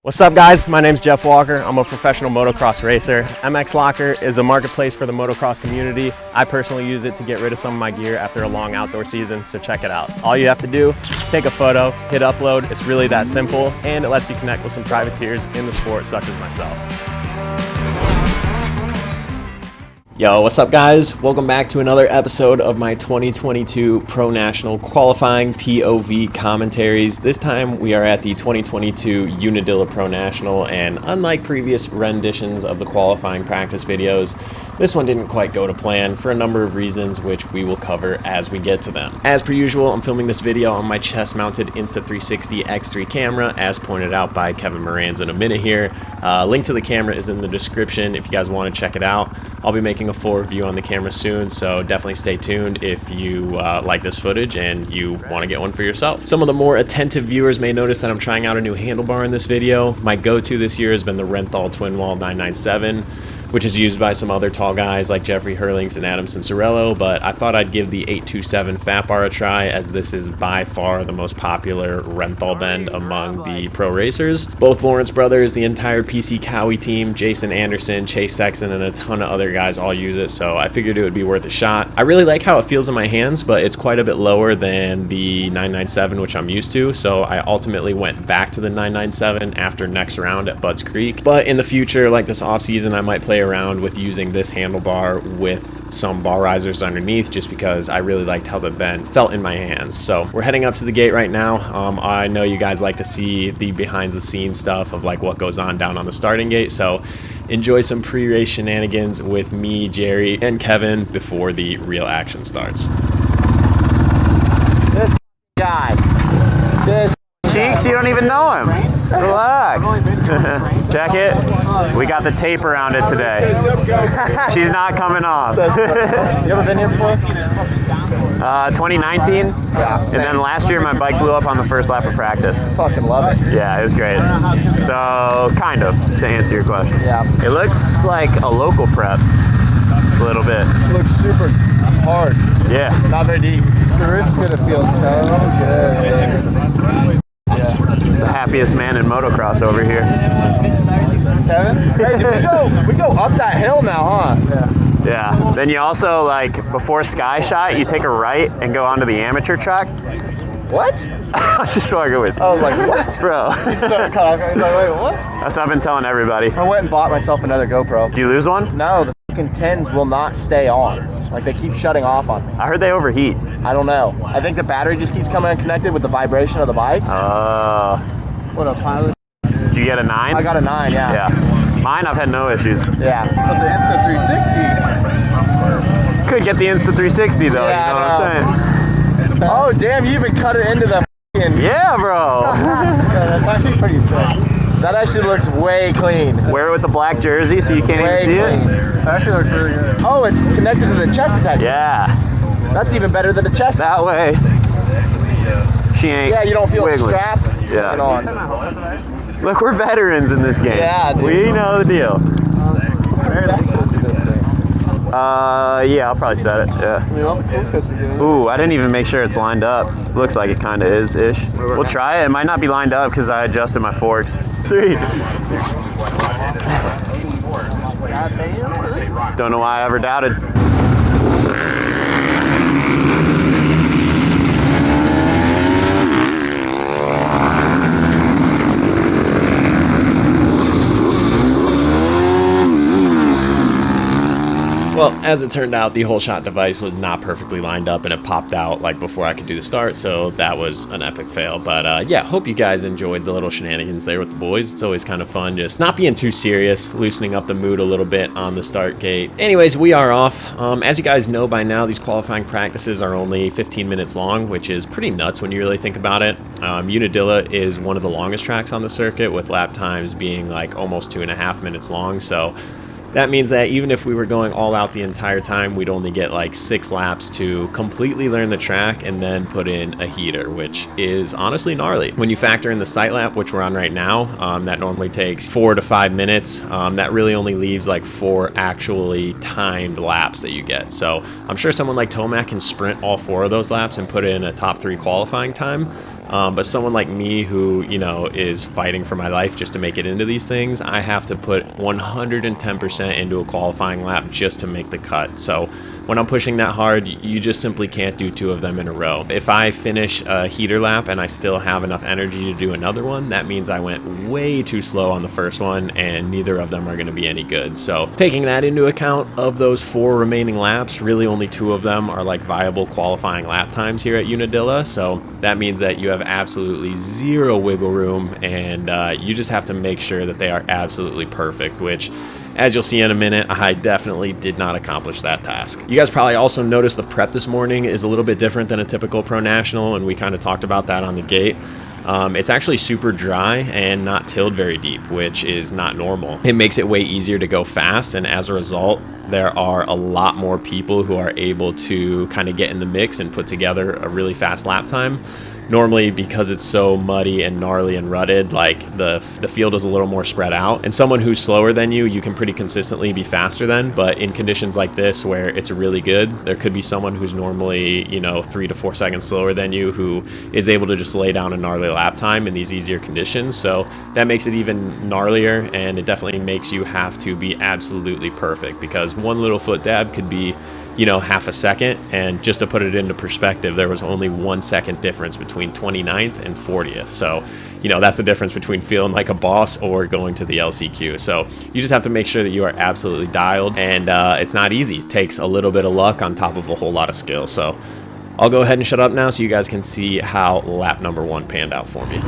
What's up, guys? My name's Jeff Walker. I'm a professional motocross racer. MX Locker is a marketplace for the motocross community. I personally use it to get rid of some of my gear after a long outdoor season, so check it out. All you have to do, take a photo, hit upload. It's really that simple, and it lets you connect with some privateers in the sport, such as myself. Yo, what's up, guys? Welcome back to another episode of my 2022 Pro National qualifying POV commentaries. This time we are at the 2022 Unadilla Pro National, and unlike previous renditions of the qualifying practice videos, this one didn't quite go to plan for a number of reasons, which we will cover as we get to them. As per usual, I'm filming this video on my chest-mounted Insta360 X3 camera, as pointed out by Kevin Moranz in a minute here. Link to the camera is in the description if you guys want to check it out. I'll be making a full review on the camera soon, so definitely stay tuned if you like this footage and you want to get one for yourself. Some of the more attentive viewers may notice that I'm trying out a new handlebar in this video. My go-to this year has been the Renthal Twin Wall 997, which is used by some other tall guys like Jeffrey Hurlings and Adam Cincerello, but I thought I'd give the 827 Fat Bar a try, as this is by far the most popular Renthal bend among the pro racers. Both Lawrence brothers, the entire PC Cowie team, Jason Anderson, Chase Sexton, and a ton of other guys all use it, so I figured it would be worth a shot. I really like how it feels in my hands, but it's quite a bit lower than the 997, which I'm used to, so I ultimately went back to the 997 after next round at Budds Creek. But in the future, like this off season, I might play around with using this handlebar with some ball risers underneath, just because I really liked how the bend felt in my hands. So we're heading up to the gate right now. I know you guys like to see the behind the scenes stuff of like what goes on down on the starting gate, so enjoy some pre-race shenanigans with me, Jerry, and Kevin before the real action starts. This guy, this Cheeks, you don't even know him. Relax. Check it. We got the tape around it today. She's not coming off. You ever been here before? 2019. Yeah. And then last year my bike blew up on the first lap of practice. Fucking love it. Yeah, it was great. So, kind of, to answer your question. Yeah. It looks like a local prep. A little bit. It looks super hard. Yeah. Not very deep. The wrist's gonna feel so good. Yeah. He's the happiest man in motocross over here. Kevin? Hey, we go up that hill now, huh? Yeah. Yeah. Then you also, like, before Sky Shot, you take a right and go onto the amateur track. What? I was just walking with you. I was like, what? Bro. He's like, wait, what? That's what I've been telling everybody. I went and bought myself another GoPro. Did you lose one? No, the fucking 10s will not stay on. Like, they keep shutting off on me. I heard they overheat. I don't know. I think the battery just keeps coming unconnected with the vibration of the bike. What a pilot. Did you get a 9? I got a 9, yeah. Yeah. Mine, I've had no issues. Yeah. But the Insta360. Could get the Insta360 though, yeah, you know what I'm saying? Oh, damn, you even cut it into the f***ing... Yeah, bro. Yeah, that's actually pretty sick. That actually looks way clean. Wear it with the black jersey so you can't even see it. That actually looks really good. Oh, it's connected to the chest protector. Yeah. That's even better than the chest. That way, she ain't. Yeah, you don't feel wiggling. A strap. Yeah. On. Look, we're veterans in this game. Yeah, dude. We know the deal. Yeah, I'll probably set it. Yeah. Ooh, I didn't even make sure it's lined up. Looks like it kind of is-ish. We'll try it. It might not be lined up because I adjusted my forks. 3. Don't know why I ever doubted. Well, as it turned out, the whole shot device was not perfectly lined up and it popped out like before I could do the start, so that was an epic fail. But yeah, hope you guys enjoyed the little shenanigans there with the boys. It's always kind of fun just not being too serious, loosening up the mood a little bit on the start gate. Anyways, we are off. As you guys know by now, these qualifying practices are only 15 minutes long, which is pretty nuts when you really think about it. Unadilla is one of the longest tracks on the circuit, with lap times being like almost 2.5 minutes long, so that means that even if we were going all out the entire time, we'd only get like 6 laps to completely learn the track and then put in a heater, which is honestly gnarly. When you factor in the sight lap, which we're on right now, that normally takes 4 to 5 minutes. That really only leaves like 4 actually timed laps that you get. So I'm sure someone like Tomac can sprint all 4 of those laps and put in a top 3 qualifying time. But someone like me who, you know, is fighting for my life just to make it into these things, I have to put 110% into a qualifying lap just to make the cut. So when I'm pushing that hard, you just simply can't do 2 of them in a row. If I finish a heater lap and I still have enough energy to do another one, that means I went way too slow on the first one, and neither of them are going to be any good. So taking that into account, of those 4 remaining laps, really only 2 of them are like viable qualifying lap times here at Unadilla. So that means that you have absolutely 0 wiggle room, and you just have to make sure that they are absolutely perfect, which, as you'll see in a minute, I definitely did not accomplish that task. You guys probably also noticed the prep this morning is a little bit different than a typical Pro National, and we kind of talked about that on the gate. It's actually super dry and not tilled very deep, which is not normal. It makes it way easier to go fast, and as a result, there are a lot more people who are able to kind of get in the mix and put together a really fast lap time. Normally, because it's so muddy and gnarly and rutted, like the field is a little more spread out, and someone who's slower than you can pretty consistently be faster than. But in conditions like this where it's really good, there could be someone who's normally, you know, 3 to 4 seconds slower than you who is able to just lay down a gnarly lap time in these easier conditions. So that makes it even gnarlier, and it definitely makes you have to be absolutely perfect, because one little foot dab could be, you know, half a second. And just to put it into perspective, there was only 1 second difference between 29th and 40th. So, you know, that's the difference between feeling like a boss or going to the LCQ. So you just have to make sure that you are absolutely dialed, and it's not easy. It takes a little bit of luck on top of a whole lot of skill. So I'll go ahead and shut up now so you guys can see how lap number 1 panned out for me.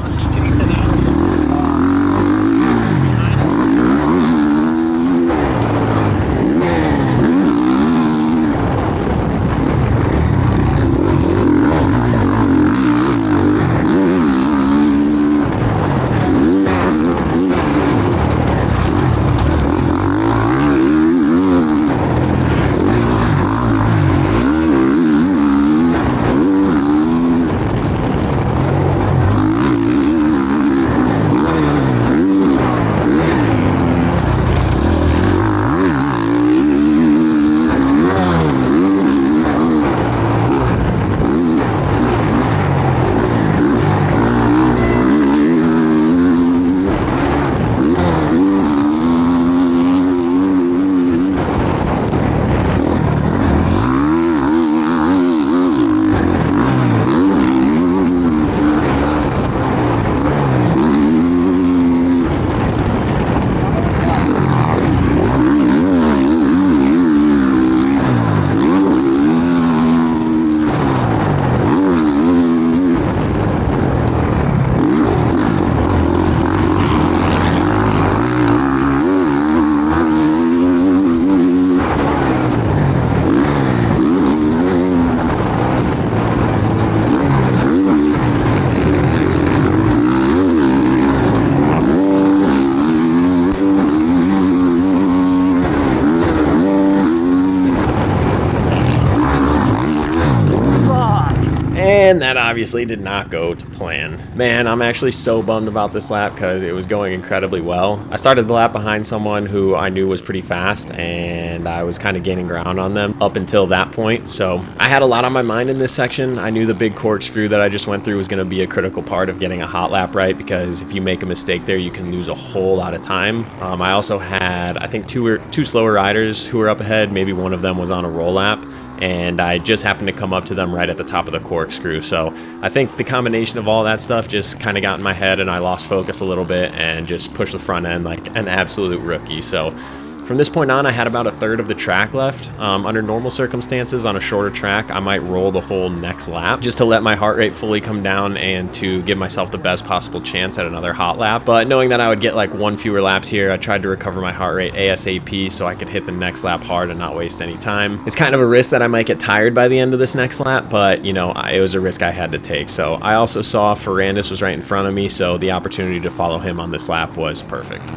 And that obviously did not go to plan. Man, I'm actually so bummed about this lap because it was going incredibly well. I started the lap behind someone who I knew was pretty fast, and I was kind of gaining ground on them up until that point. So I had a lot on my mind in this section. I knew the big corkscrew that I just went through was going to be a critical part of getting a hot lap right, because if you make a mistake there, you can lose a whole lot of time. I also had, I think, two slower riders who were up ahead. Maybe one of them was on a roll lap, and I just happened to come up to them right at the top of the corkscrew. So I think the combination of all that stuff just kind of got in my head, and I lost focus a little bit and just pushed the front end like an absolute rookie. So from this point on, I had about a third of the track left. Under normal circumstances, on a shorter track, I might roll the whole next lap just to let my heart rate fully come down and to give myself the best possible chance at another hot lap. But knowing that I would get like one fewer laps here, I tried to recover my heart rate ASAP so I could hit the next lap hard and not waste any time. It's kind of a risk that I might get tired by the end of this next lap, but you know, it was a risk I had to take. So I also saw Ferrandis was right in front of me, so the opportunity to follow him on this lap was perfect.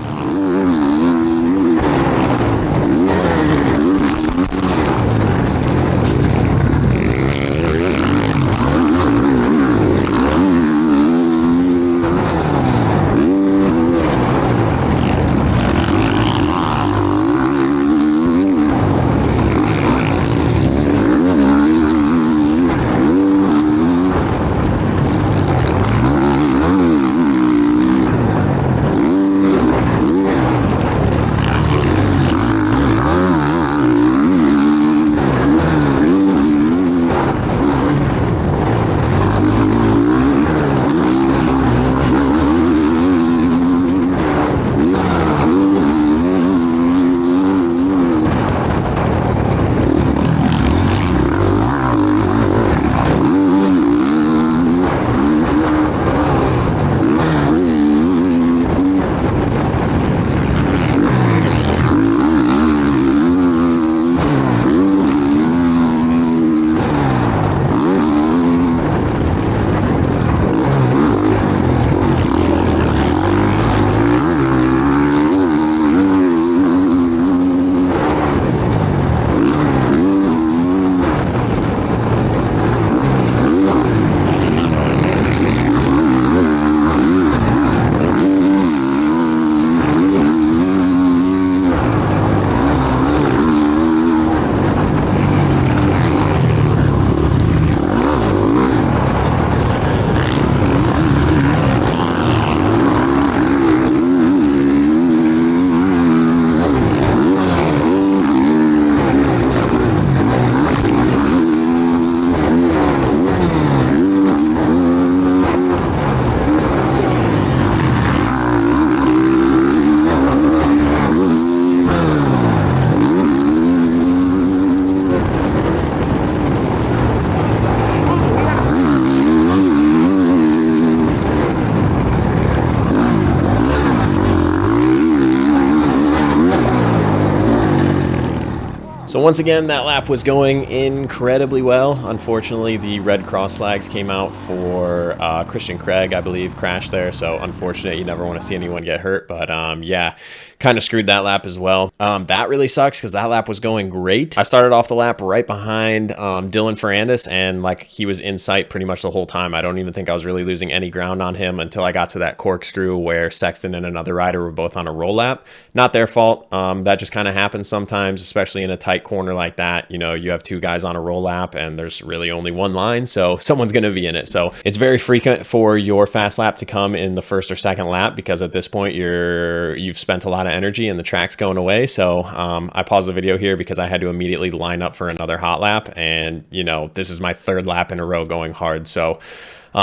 So once again, that lap was going incredibly well. Unfortunately, the red cross flags came out for Christian Craig, I believe, crashed there. So unfortunate, you never want to see anyone get hurt. But yeah, kind of screwed that lap as well. That really sucks because that lap was going great. I started off the lap right behind Dylan Ferrandis, and like he was in sight pretty much the whole time. I don't even think I was really losing any ground on him until I got to that corkscrew where Sexton and another rider were both on a roll lap. Not their fault. That just kind of happens sometimes, especially in a tight corner like that. You know, you have two guys on a roll lap and there's really only one line, so someone's going to be in it. So it's very frequent for your fast lap to come in the first or second lap, because at this point you've spent a lot of energy and the track's going away. So I paused the video here because I had to immediately line up for another hot lap, and you know, this is my third lap in a row going hard. So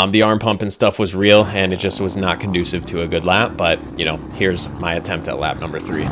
the arm pump and stuff was real, and it just was not conducive to a good lap. But you know, here's my attempt at lap number 3.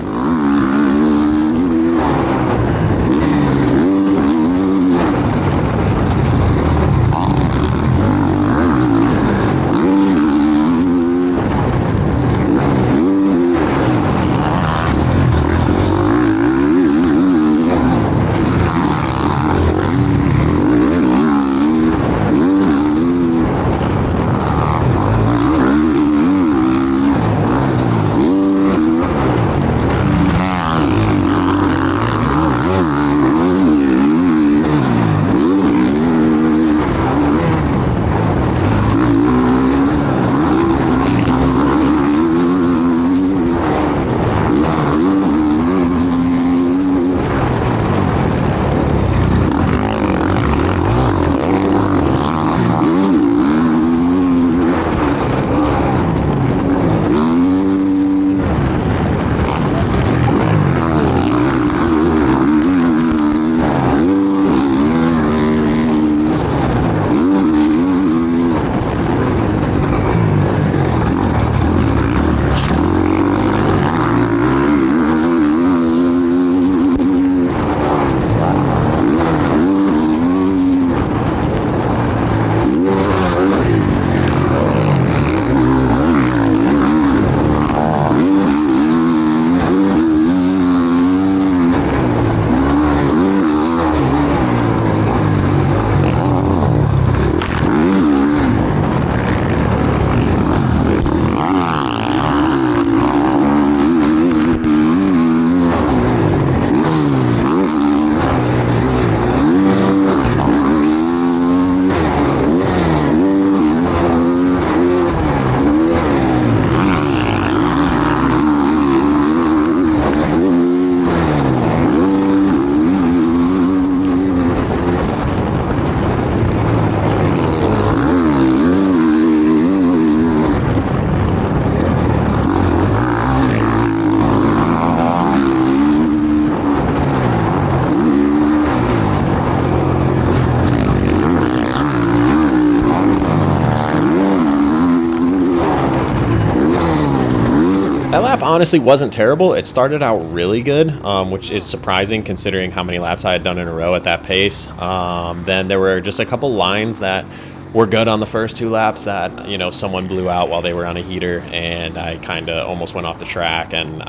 That lap honestly wasn't terrible. It started out really good, which is surprising considering how many laps I had done in a row at that pace. Then there were just a couple lines that were good on the first 2 laps that, you know, someone blew out while they were on a heater, and I kind of almost went off the track. And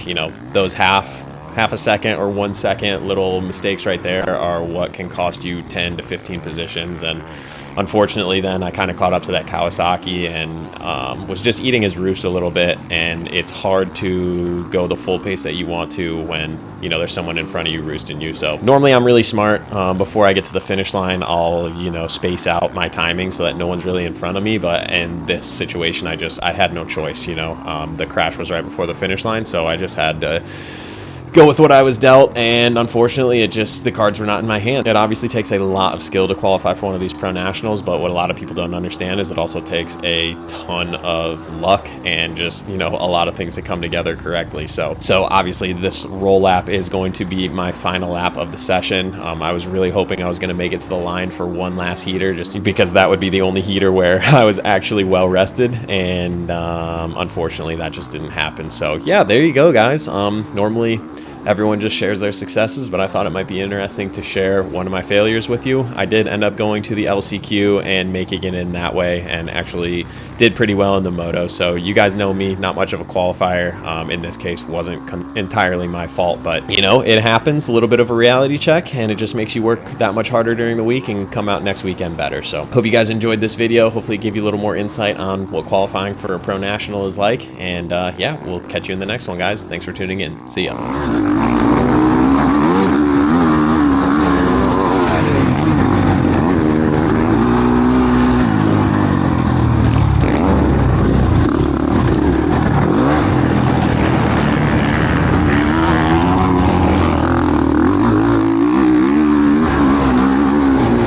you know, those half a second or 1 second little mistakes right there are what can cost you 10 to 15 positions. And unfortunately, then I kind of caught up to that Kawasaki and was just eating his roost a little bit. And it's hard to go the full pace that you want to when, you know, there's someone in front of you roosting you. So normally I'm really smart. Before I get to the finish line, I'll, you know, space out my timing so that no one's really in front of me. But in this situation, I had no choice, you know. The crash was right before the finish line, so I just had to go with what I was dealt, and unfortunately the cards were not in my hand. It obviously takes a lot of skill to qualify for one of these pro nationals, but what a lot of people don't understand is it also takes a ton of luck and just, you know, a lot of things to come together correctly. So obviously this roll lap is going to be my final lap of the session. I was really hoping I was going to make it to the line for one last heater, just because that would be the only heater where I was actually well rested, and unfortunately that just didn't happen. So yeah, there you go, guys. Normally everyone just shares their successes, but I thought it might be interesting to share one of my failures with you. I did end up going to the LCQ and making it in that way, and actually did pretty well in the moto. So you guys know me, not much of a qualifier. In this case, wasn't entirely my fault, but you know, it happens. A little bit of a reality check, and it just makes you work that much harder during the week and come out next weekend better. So hope you guys enjoyed this video. Hopefully it gave you a little more insight on what qualifying for a pro national is like. And yeah, we'll catch you in the next one, guys. Thanks for tuning in. See ya.